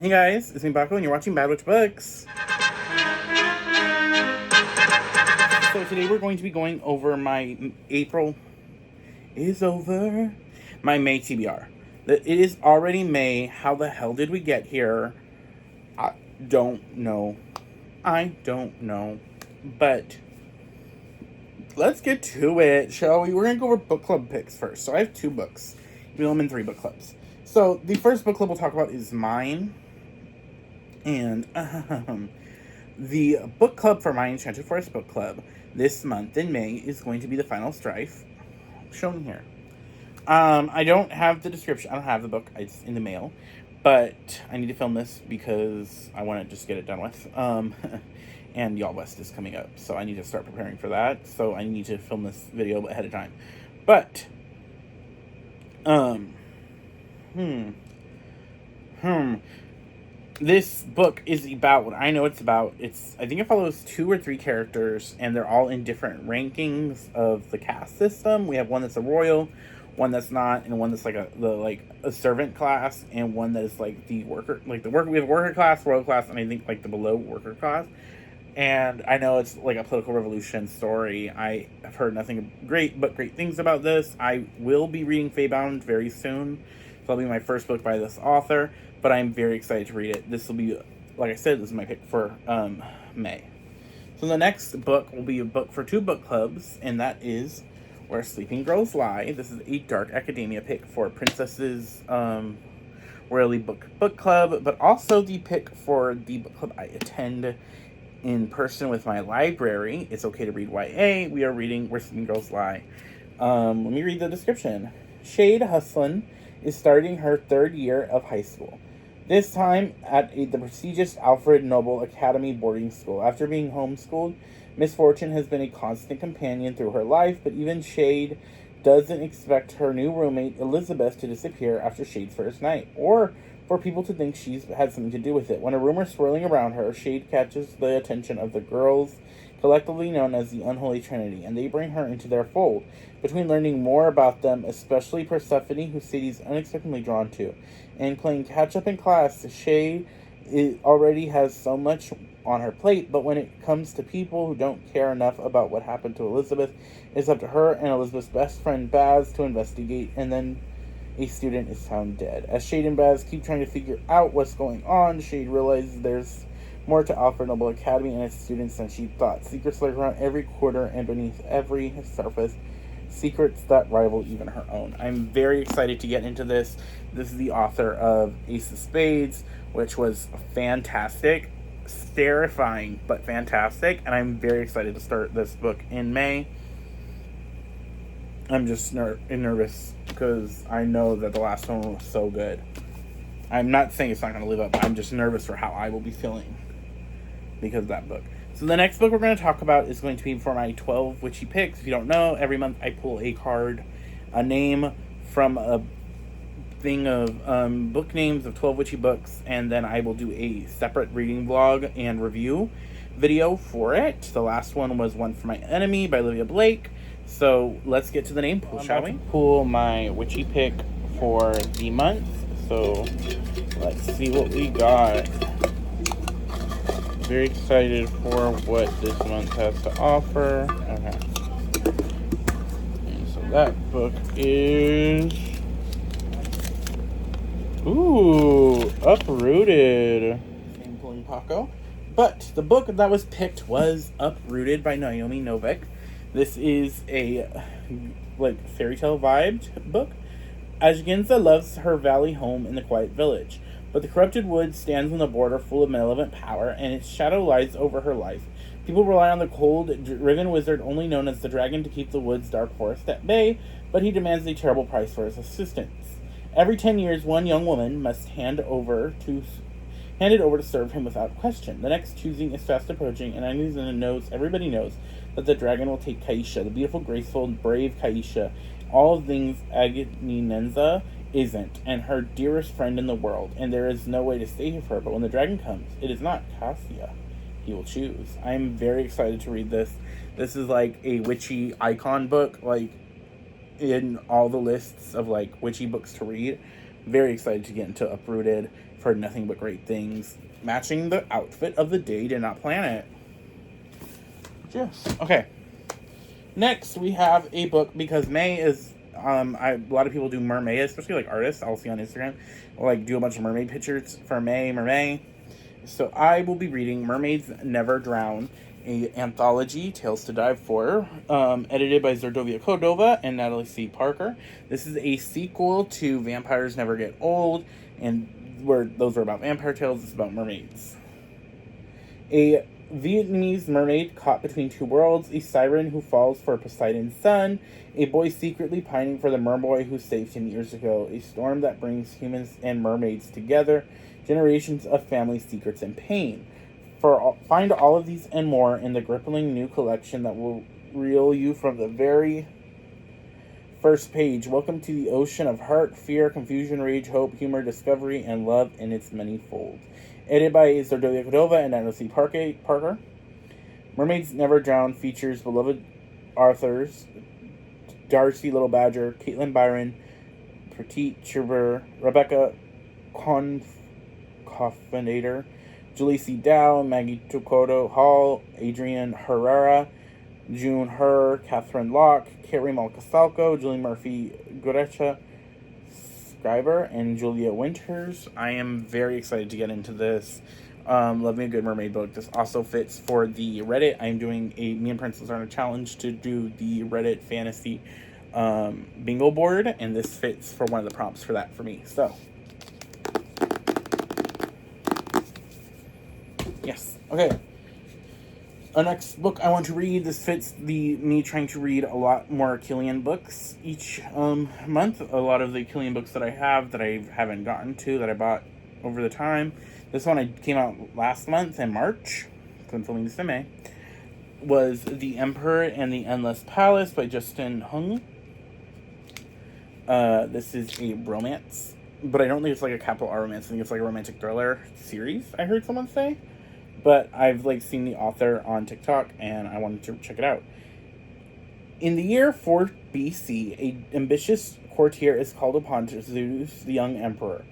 Hey guys, it's me Baco and you're watching Bad Witch Books. So today we're going to be going over my April is over. My May TBR. It is already May. How the hell did we get here? I don't know. But let's get to it, shall we? We're going to go over book club picks first. So I have 2 books. I'm in 3 book clubs. So the first book club we'll talk about is mine. And the book club for my Enchanted Forest book club this month in May is going to be The Final Strife, shown here. I don't have the description. I don't have the book. It's in the mail. But I need to film this because I want to just get it done with. And Y'all West is coming up. So I need to start preparing for that. So I need to film this video ahead of time. But, this book is about what I know it's about. I think it follows 2 or 3 characters, and they're all in different rankings of the caste system. We have one that's a royal, one that's not, and one that's like a servant class, and one that is like the worker, We have worker class, royal class, and I think like the below worker class. And I know it's like a political revolution story. I have heard nothing but great things about this. I will be reading Feybound very soon. So it'll be my first book by this author, but I'm very excited to read it. This will be, like I said, this is my pick for May. So the next book will be a book for 2 book clubs, and that is Where Sleeping Girls Lie. This is a dark academia pick for Princesses Royally Book Club, but also the pick for the book club I attend in person with my library. It's okay to read YA. We are reading Where Sleeping Girls Lie. Let me read the description. Shade Huslin is starting her 3rd year of high school, this time at the prestigious Alfred Nobel Academy boarding school. After being homeschooled, misfortune has been a constant companion through her life, but even Shade doesn't expect her new roommate, Elizabeth, to disappear after Shade's first night, or for people to think she's had something to do with it. When a rumor swirling around her, Shade catches the attention of the girls, collectively known as the Unholy Trinity, and they bring her into their fold. Between learning more about them, especially Persephone, who Sadie's unexpectedly drawn to, and playing catch-up in class, Shade already has so much on her plate, but when it comes to people who don't care enough about what happened to Elizabeth, it's up to her and Elizabeth's best friend Baz to investigate, and then a student is found dead. As Shade and Baz keep trying to figure out what's going on, Shade realizes there's more to Alfred Nobel Academy and its students than she thought. Secrets lurk around every corner and beneath every surface. Secrets that rival even her own. I'm very excited to get into this. This is the author of Ace of Spades, which was fantastic. Terrifying, but fantastic. And I'm very excited to start this book in May. I'm just nervous because I know that the last one was so good. I'm not saying it's not going to live up, but I'm just nervous for how I will be feeling because of that book. So the next book we're going to talk about is going to be for my 12 witchy picks. If you don't know, every month I pull a card, a name from a thing of book names of 12 witchy books, and then I will do a separate reading vlog and review video for it. The last one was One for My Enemy by Olivia Blake. So let's get to the name pool, shall we? Pull my witchy pick for the month. So let's see what we got. Very excited for what this month has to offer. Okay. And so that book is Uprooted. Same pulling Paco. But the book that was picked was Uprooted by Naomi Novik. This is a fairy tale vibed book. Ajginza loves her valley home in the quiet village, but the corrupted wood stands on the border full of malevolent power, and its shadow lies over her life. People rely on the cold-driven wizard only known as the dragon to keep the wood's dark forest at bay, but he demands a terrible price for his assistance. Every 10 years, one young woman must hand it over to serve him without question. The next choosing is fast approaching, and everybody knows that the dragon will take Kaisha, the beautiful, graceful, and brave Kaisha, all things Agnenza isn't, and her dearest friend in the world, and there is no way to save her. But when the dragon comes, it is not Cassia he will choose. I am very excited to read this. This is like a witchy icon book, like in all the lists of like witchy books to read. Very excited to get into Uprooted. for nothing but great things. Matching the outfit of the day, did not plan it. Yes. Okay. Next, we have a book, because May is, a lot of people do mermaid, especially like artists, I'll see on Instagram, will like do a bunch of mermaid pictures for May. So I will be reading Mermaids Never Drown, a anthology, Tales to Dive For, edited by Zerdovia Cordova and Natalie C. Parker. This is a sequel to Vampires Never Get Old, and where those are about vampire tales, this is about mermaids. A Vietnamese mermaid caught between two worlds, a siren who falls for Poseidon's son, a boy secretly pining for the merboy who saved him years ago, a storm that brings humans and mermaids together, generations of family secrets and pain. Find all of these and more in the gripping new collection that will reel you from the very first page. Welcome to the ocean of heart, fear, confusion, rage, hope, humor, discovery, and love in its many folds. Edited by Zerdovia Cordova and Natalie C. Parker. Mermaids Never Drown features beloved authors Darcy Little Badger, Caitlin Byron, Prateek Chirber, Rebecca Coffinator, Julie C. Dow, Maggie Tukoto Hall, Adrienne Herrera, June Herr, Catherine Locke, Carrie Malcasalco, Julie Murphy Gurecha, Scriber, and Julia Winters. I am very excited to get into this. Love me a good mermaid book. This also fits for the Reddit. I'm doing me and Princess are on a challenge to do the Reddit fantasy bingo board, and this fits for one of the prompts for that for me. So, yes. Okay. Our next book I want to read, this fits me trying to read a lot more Killian books each month. A lot of the Killian books that I have that I haven't gotten to, that I bought over the time. This one came out last month in March, couldn't filming this in May, was The Emperor and the Endless Palace by Justin Hung. This is a romance, but I don't think it's like a capital R romance. I think it's like a romantic thriller series, I heard someone say. But I've seen the author on TikTok, and I wanted to check it out. In the year 4 BC, an ambitious courtier is called upon to seduce the young emperor,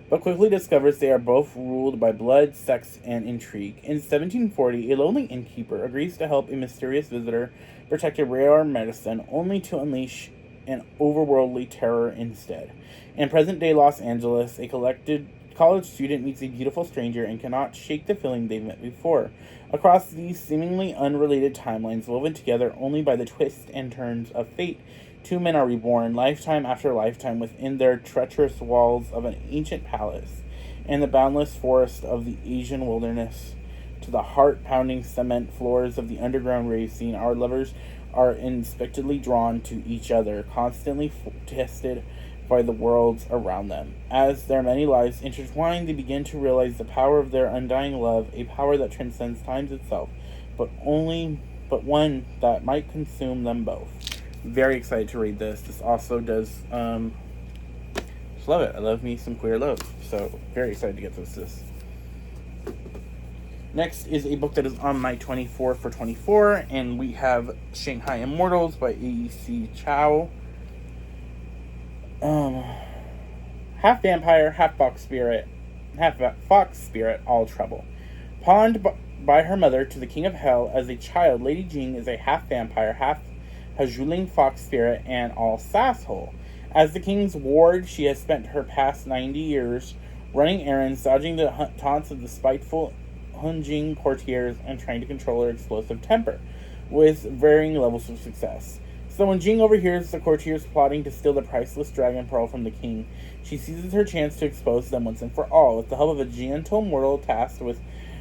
but quickly discovers they are both ruled by blood, sex, and intrigue. In 1740, a lonely innkeeper agrees to help a mysterious visitor protect a rare medicine, only to unleash an overworldly terror instead. In present-day Los Angeles, a collected college student meets a beautiful stranger and cannot shake the feeling they've met before. Across these seemingly unrelated timelines, woven together only by the twists and turns of fate, two men are reborn, lifetime after lifetime, within their treacherous walls of an ancient palace and the boundless forest of the Asian wilderness. To the heart-pounding cement floors of the underground rave scene, our lovers are inexplicably drawn to each other, constantly tested by the worlds around them. As their many lives intertwine, they begin to realize the power of their undying love, a power that transcends time itself, but one that might consume them both. Very excited to read this. This also does just love it. I love me some queer love. So very excited to get this. Next is a book that is on my 24 for 24, and we have Shanghai Immortals by A.E.C. Chow. Half vampire, half fox spirit, all trouble. Pawned by her mother to the king of hell as a child, Lady Jean is a half vampire, half hajuling fox spirit, and all sasshole. As the king's ward, she has spent her past 90 years running errands, dodging the taunts of the spiteful Hunjing courtiers, and trying to control her explosive temper, with varying levels of success. So when Jing overhears the courtiers plotting to steal the priceless dragon pearl from the king, she seizes her chance to expose them once and for all. With the help of a gentle mortal tasked with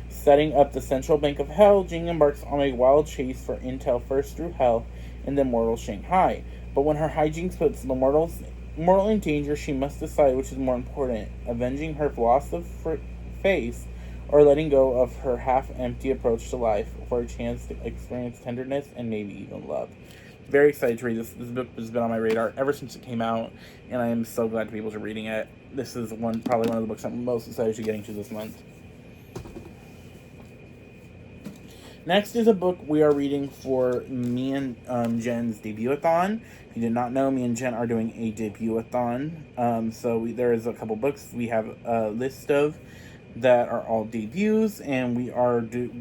setting up the central bank of hell, Jing embarks on a wild chase for intel, first through hell and then mortal Shanghai. But when her hijinks puts the mortal in danger, she must decide which is more important, avenging her loss of face or letting go of her half-empty approach to life for a chance to experience tenderness and maybe even love. Very excited to read this. This book has been on my radar ever since it came out, and I am so glad to be able to reading it. This is probably one of the books I'm most excited to getting to this month. Next is a book we are reading for me and Jen's debut-a-thon. If you did not know, me and Jen are doing a debut-a-thon. There is a couple books we have a list of that are all debuts, and we are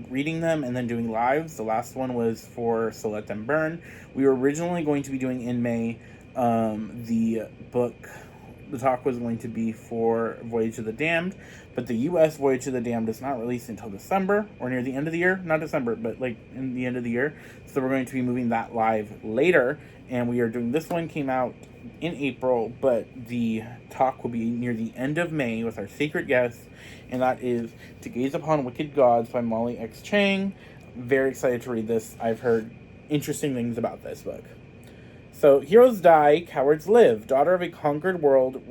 reading them and then doing lives. The last one was for So Let Them Burn. We were originally going to be doing in May the talk was going to be for Voyage of the Damned, but the U.S. Voyage of the Damned is not released until December, or near the end of the year. Not December, but like in the end of the year. So we're going to be moving that live later, and we are doing this one came out in April, but the talk will be near the end of May with our secret guest, and that is To Gaze Upon Wicked Gods by Molly X. Chang. Very excited to read this. I've heard interesting things about this book. So, heroes die, cowards live. Daughter of a conquered world,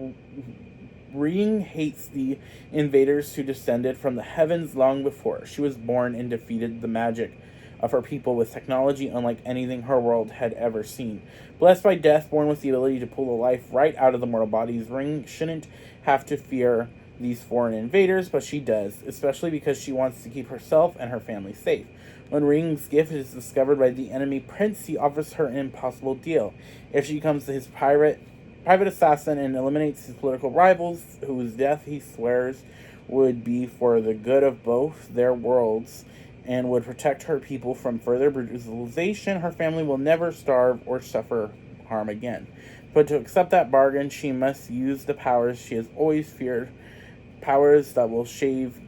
Ring hates the invaders who descended from the heavens long before. She was born and defeated the magic of her people with technology unlike anything her world had ever seen. Blessed by death, born with the ability to pull the life right out of the mortal bodies, Ring shouldn't have to fear these foreign invaders, but she does, especially because she wants to keep herself and her family safe. When Ring's gift is discovered by the enemy prince, he offers her an impossible deal. If she becomes his private assassin and eliminates his political rivals, whose death he swears would be for the good of both their worlds and would protect her people from further brutalization, her family will never starve or suffer harm again. But to accept that bargain, she must use the powers she has always feared, powers that will shave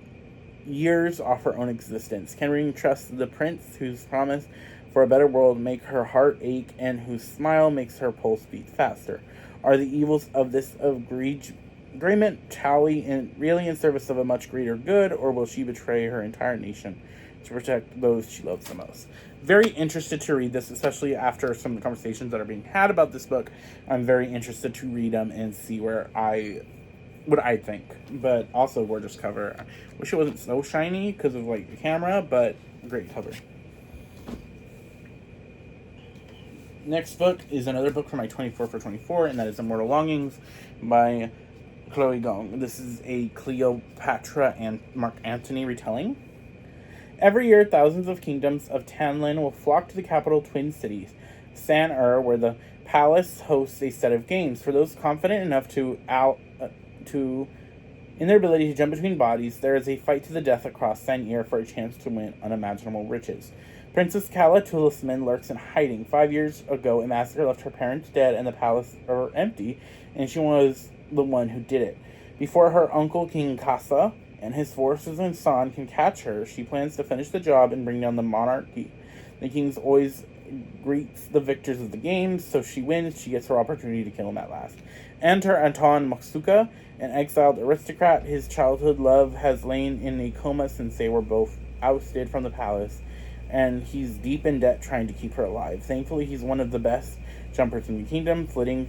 years off her own existence. Can Ring trust the prince whose promise for a better world make her heart ache and whose smile makes her pulse beat faster? Are the evils of this agreement tally really in service of a much greater good, or will she betray her entire nation to protect those she loves the most? Very interested to read this, especially after some of the conversations that are being had about this book. I'm very interested to read them and see what I think. But also gorgeous cover. I wish it wasn't so shiny because of like the camera, but great cover. Next book is another book from my 24 for 24, and that is Immortal Longings by Chloe Gong. This is a Cleopatra and Mark Antony retelling. Every year, thousands of kingdoms of Tanlin will flock to the capital twin cities, San-Er, where the palace hosts a set of games. For those confident enough in their ability to jump between bodies, there is a fight to the death across San-Er for a chance to win unimaginable riches. Princess Kala Tulisman lurks in hiding. 5 years ago, a massacre left her parents dead and the palace empty, and she was the one who did it. Before her uncle King Kasa and his forces and San can catch her, she plans to finish the job and bring down the monarchy. The king always greets the victors of the games, so she wins. She gets her opportunity to kill him at last. Enter Anton Maksuka, an exiled aristocrat. His childhood love has lain in a coma since they were both ousted from the palace, and he's deep in debt trying to keep her alive. Thankfully, he's one of the best jumpers in the kingdom, flitting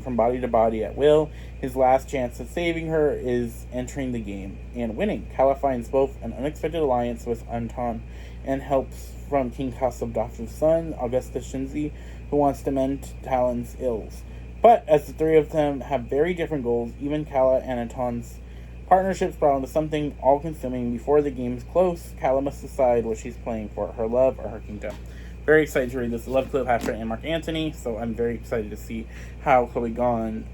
from body to body at will. His last chance at saving her is entering the game and winning. Kala finds both an unexpected alliance with Anton and helps from King Kasa's adoptive son, Augustus Shinzi, who wants to mend Talon's ills. But as the three of them have very different goals, even Kala and Anton's partnerships brought into something all-consuming. Before the game's close, Kala must decide what she's playing for, her love or her kingdom. Very excited to read this. I love Cleopatra and Mark Antony, so I'm very excited to see how Chloe Gong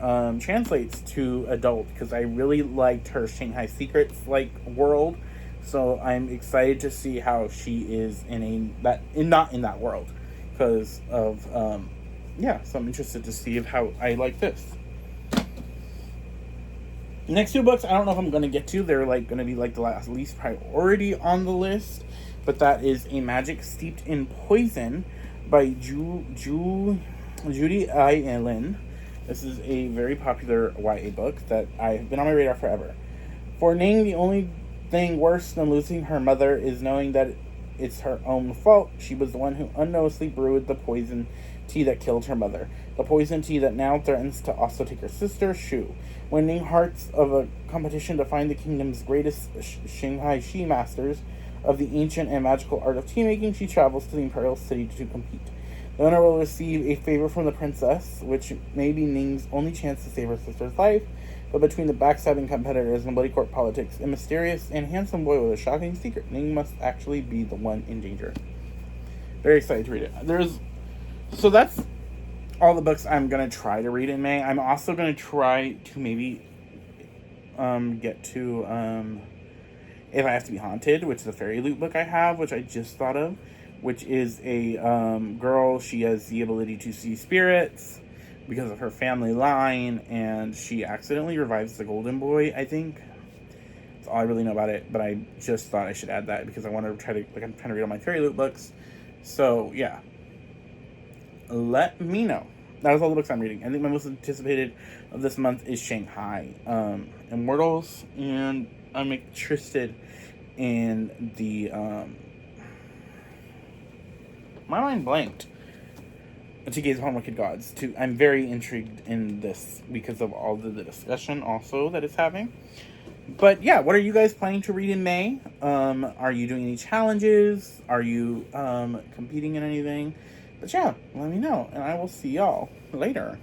translates to adult, because I really liked her Shanghai Secrets world. So I'm excited to see how she is not in that world, because of so I'm interested to see how I like this. Next two books, I don't know if I'm going to get to. They're going to be the least priority on the list. But that is A Magic Steeped in Poison by Judy I. Lin. This is a very popular YA book that I've been on my radar forever. For Ning, the only thing worse than losing her mother is knowing that it's her own fault. She was the one who unknowingly brewed the poison tea that killed her mother. The poison tea that now threatens to also take her sister, Shu. When Ning hears of a competition to find the kingdom's greatest Shanghai Shi masters of the ancient and magical art of tea making, she travels to the imperial city to compete. The winner will receive a favor from the princess, which may be Ning's only chance to save her sister's life, But between the backstabbing competitors and bloody court politics, a mysterious and handsome boy with a shocking secret, Ning must actually be the one in danger. Very excited to read it. So that's all the books I'm going to try to read in May. I'm also going to try to maybe get to If I Have to Be Haunted, which is a fairy loot book I have, which I just thought of, which is a girl. She has the ability to see spirits because of her family line, and she accidentally revives the golden boy, I think. That's all I really know about it, but I just thought I should add that because I want to try to, I'm trying to read all my fairy loot books. So, yeah. Let me know. That was all the books I'm reading. I think my most anticipated of this month is Shanghai Immortals, and I'm interested in the my mind blanked. To gaze upon wicked gods. I'm very intrigued in this because of all the discussion also that it's having. But yeah, what are you guys planning to read in May? Are you doing any challenges? Are you competing in anything? But yeah, let me know, and I will see y'all later.